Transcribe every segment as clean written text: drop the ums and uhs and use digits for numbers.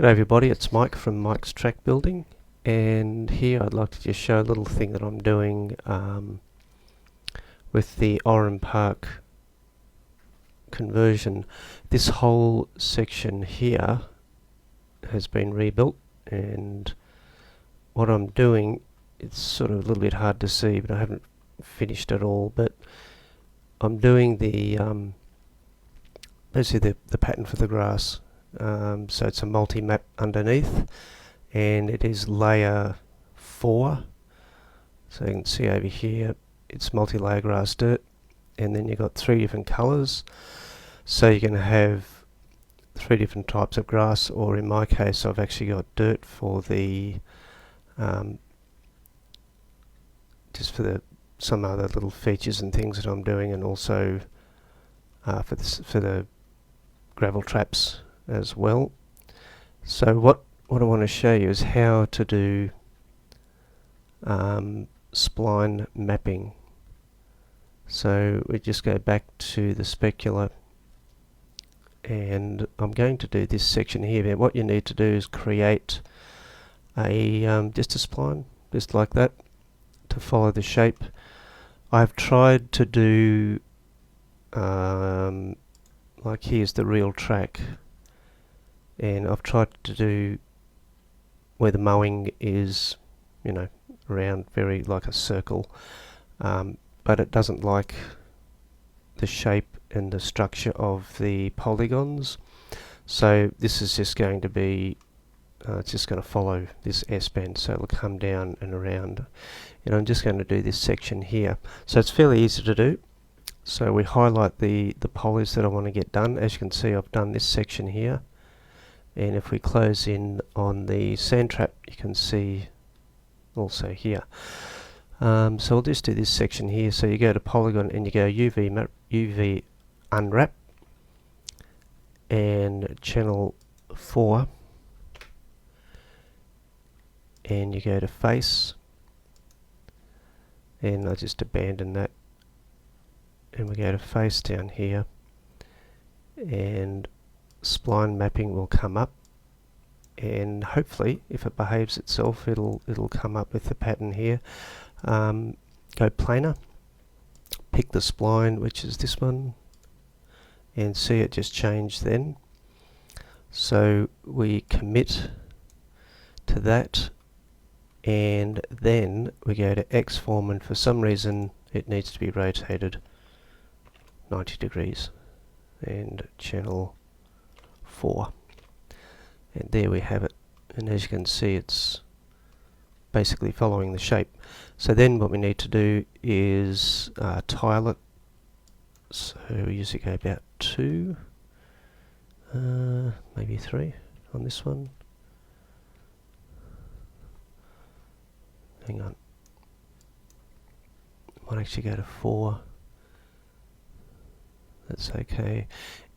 G'day everybody, it's Mike from Mike's Track Building, and here I'd like to just show a little thing that I'm doing with the Oran Park conversion. This whole section here has been rebuilt, and what I'm doing, it's sort of a little bit hard to see, but I haven't finished it all, but I'm doing the basically the pattern for the grass. So it's a multi-map underneath, and it is layer 4. So you can see over here it's multi-layer grass dirt, and then you've got 3 different colours. So you're going to have 3 different types of grass, or in my case I've actually got dirt for the just for the some other little features and things that I'm doing, and also for the gravel traps as well. So what I want to show you is how to do spline mapping. So we just go back to the specular, and I'm going to do this section here. But what you need to do is create a just a spline, just like that, to follow the shape. I've tried to do like here's the real track, and I've tried to do where the mowing is, you know, around very like a circle, but it doesn't like the shape and the structure of the polygons. So this is just going to be it's just going to follow this S-bend, so it'll come down and around, and I'm just going to do this section here. So it's fairly easy to do. So we highlight the polys that I want to get done. As you can see, I've done this section here, and if we close in on the sand trap, you can see also here. So we'll just do this section here. So you go to polygon and you go UV unwrap and channel 4, and you go to face, and I just abandon that, and we go to face down here, and spline mapping will come up, and hopefully if it behaves itself it'll come up with the pattern here. Go planar, pick the spline, which is this one, and see it just changed then. So we commit to that, and then we go to X form, and for some reason it needs to be rotated 90 degrees, and channel 4, and there we have it. And as you can see, it's basically following the shape. So then what we need to do is tile it. So we usually go about 2, maybe 3 on this one. Hang on, might actually go to 4. That's okay.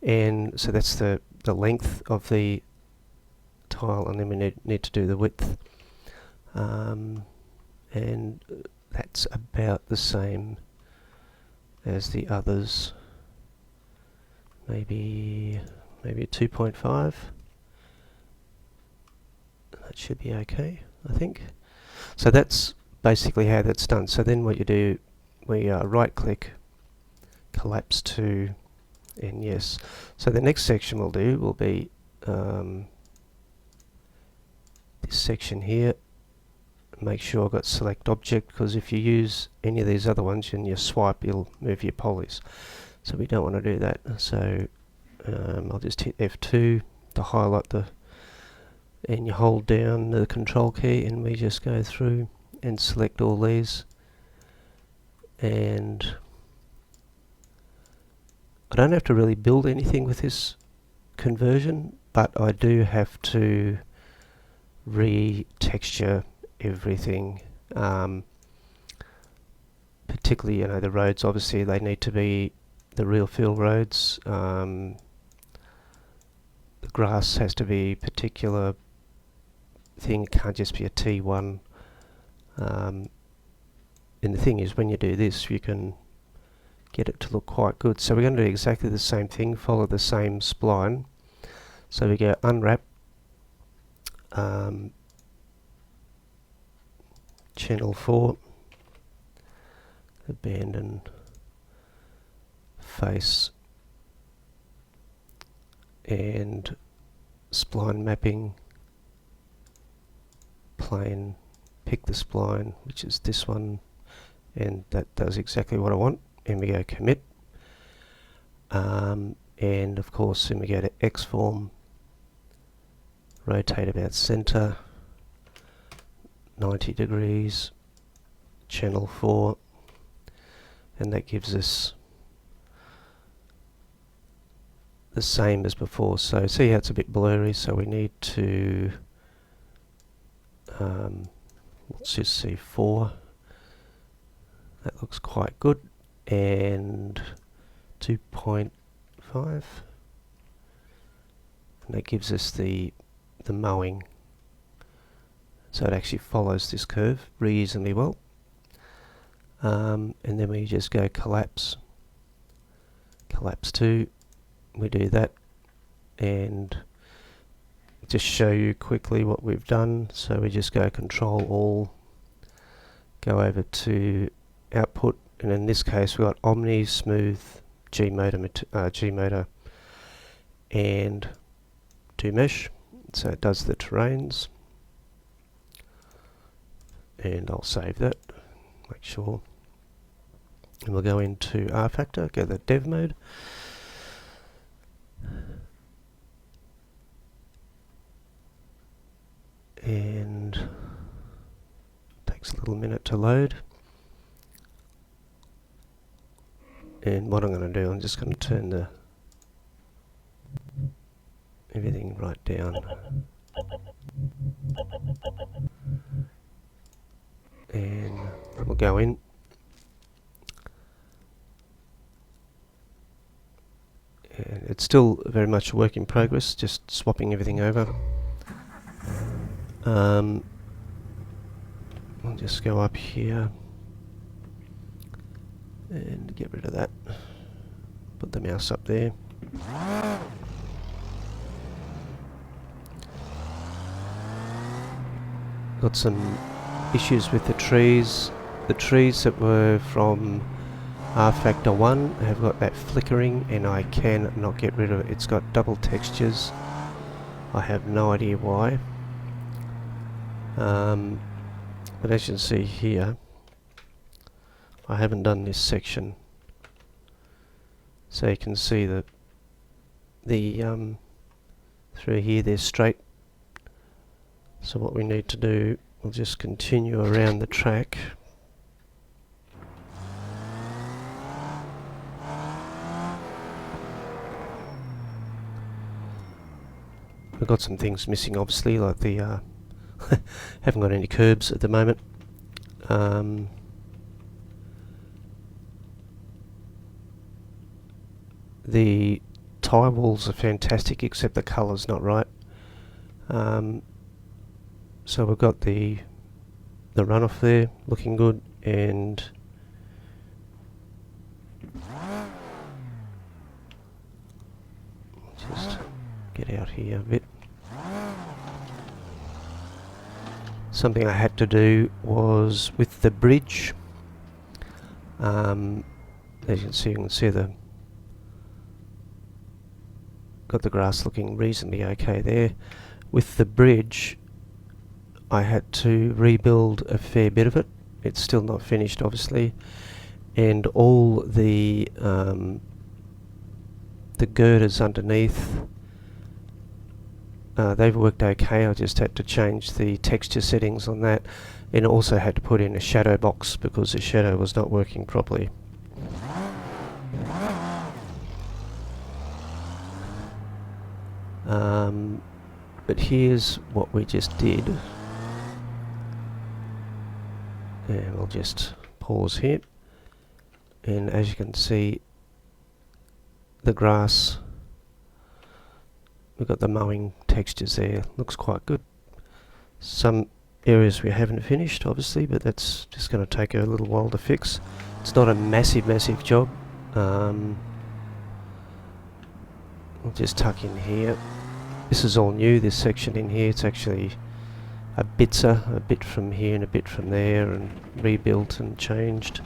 And so that's the length of the tile, and then we need to do the width, and that's about the same as the others, maybe 2.5. That should be okay, I think. So that's basically how that's done. So then what you do, we right click, collapse to, and yes. So the next section we'll do will be this section here. Make sure I've got select object, because if you use any of these other ones and you swipe, you'll move your polys. So we don't want to do that. So I'll just hit F2 to highlight the, and you hold down the control key, and we just go through and select all these. And I don't have to really build anything with this conversion, but I do have to re-texture everything, particularly, you know, the roads. Obviously they need to be the real field roads. The grass has to be a particular thing, it can't just be a T1. And the thing is, when you do this, you can get it to look quite good. So we're going to do exactly the same thing, follow the same spline. So we go unwrap, channel 4, abandon face, and spline mapping, plane, pick the spline, which is this one, and that does exactly what I want, and we go commit. And of course then we go to X form, rotate about center, 90 degrees, channel 4, and that gives us the same as before. So see how it's a bit blurry, so we need to let's just see 4. That looks quite good, and 2.5, and that gives us the mowing, so it actually follows this curve reasonably well. And then we just go collapse 2, we do that, and just show you quickly what we've done. So we just go Control All, go over to output, and in this case we've got Omni, Smooth, G motor, and do mesh, so it does the terrains, and I'll save that, make sure, and we'll go into rFactor, go to dev mode, and it takes a little minute to load. And what I'm going to do, I'm just going to turn everything right down, and we'll go in, and it's still very much a work in progress, just swapping everything over. I'll just go up here and get rid of that, put the mouse up there. Got some issues with the trees. The trees that were from rFactor2 have got that flickering, and I can not get rid of it. It's got double textures. I have no idea why. But as you can see here, I haven't done this section, so you can see that the through here they're straight. So what we need to do, we'll just continue around the track. We've got some things missing, obviously, like the haven't got any curbs at the moment. The tyre walls are fantastic, except the colour's not right. So we've got the runoff there looking good, and just get out here a bit. Something I had to do was with the bridge. As you can see got the grass looking reasonably okay there. With the bridge, I had to rebuild a fair bit of it. It's still not finished, obviously, and all the girders underneath, they've worked okay. I just had to change the texture settings on that, and also had to put in a shadow box because the shadow was not working properly. But here's what we just did, and we'll just pause here, and as you can see, the grass, we've got the mowing textures there, looks quite good. Some areas we haven't finished, obviously, but that's just going to take a little while to fix. It's not a massive job. We'll just tuck in here, This is all new, this section in here. It's actually a bit from here and a bit from there, and rebuilt and changed.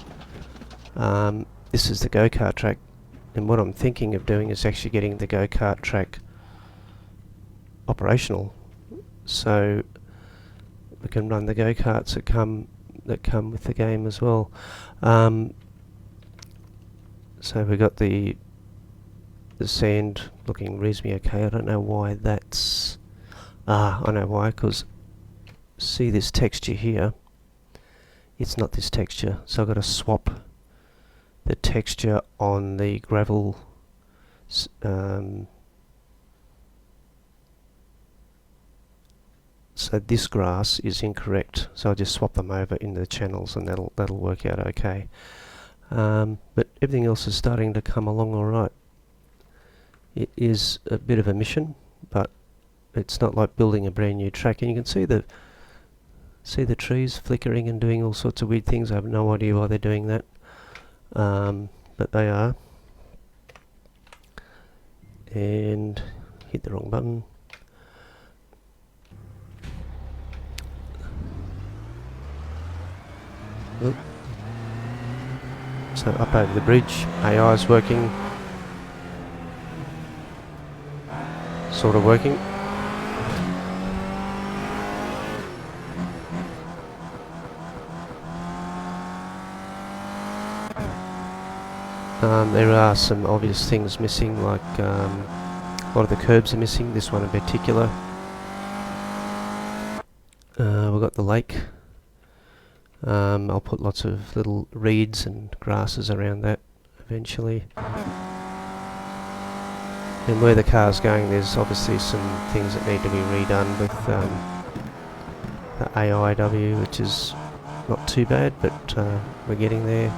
This is the go-kart track, and what I'm thinking of doing is actually getting the go-kart track operational, so we can run the go-karts that come with the game as well. So we got the sand looking reasonably okay. I don't know why that's... I know why, because see this texture here? It's not this texture, so I've got to swap the texture on the gravel. So this grass is incorrect, so I'll just swap them over in the channels, and that'll work out okay. But everything else is starting to come along alright. It is a bit of a mission, but it's not like building a brand new track, and you can see the trees flickering and doing all sorts of weird things. I have no idea why they're doing that, but they are. And hit the wrong button. Oop. So up over the bridge, AI is working, sort of working. There are some obvious things missing, like a lot of the curbs are missing, this one in particular. We've got the lake. I'll put lots of little reeds and grasses around that eventually. And where the car's going, there's obviously some things that need to be redone with the AIW, which is not too bad, but we're getting there.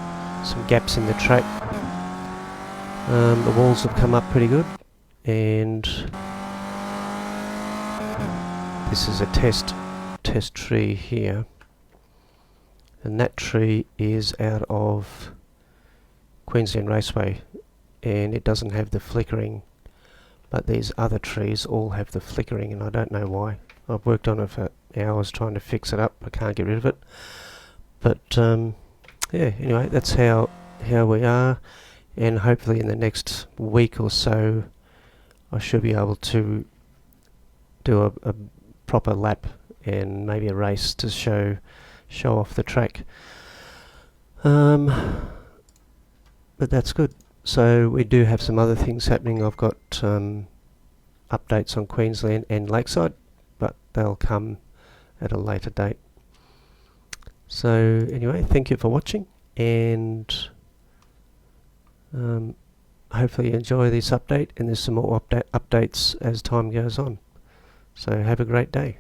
Some gaps in the track. The walls have come up pretty good, and this is a test tree here, and that tree is out of Queensland Raceway, and it doesn't have the flickering, but these other trees all have the flickering, and I don't know why. I've worked on it for hours trying to fix it up. I can't get rid of it, but yeah, anyway, that's how we are, and hopefully in the next week or so I should be able to do a proper lap and maybe a race to show off the track. But that's good. So we do have some other things happening. I've got updates on Queensland and Lakeside, but they'll come at a later date. So anyway, thank you for watching, and hopefully you enjoy this update, and there's some more updates as time goes on. So have a great day.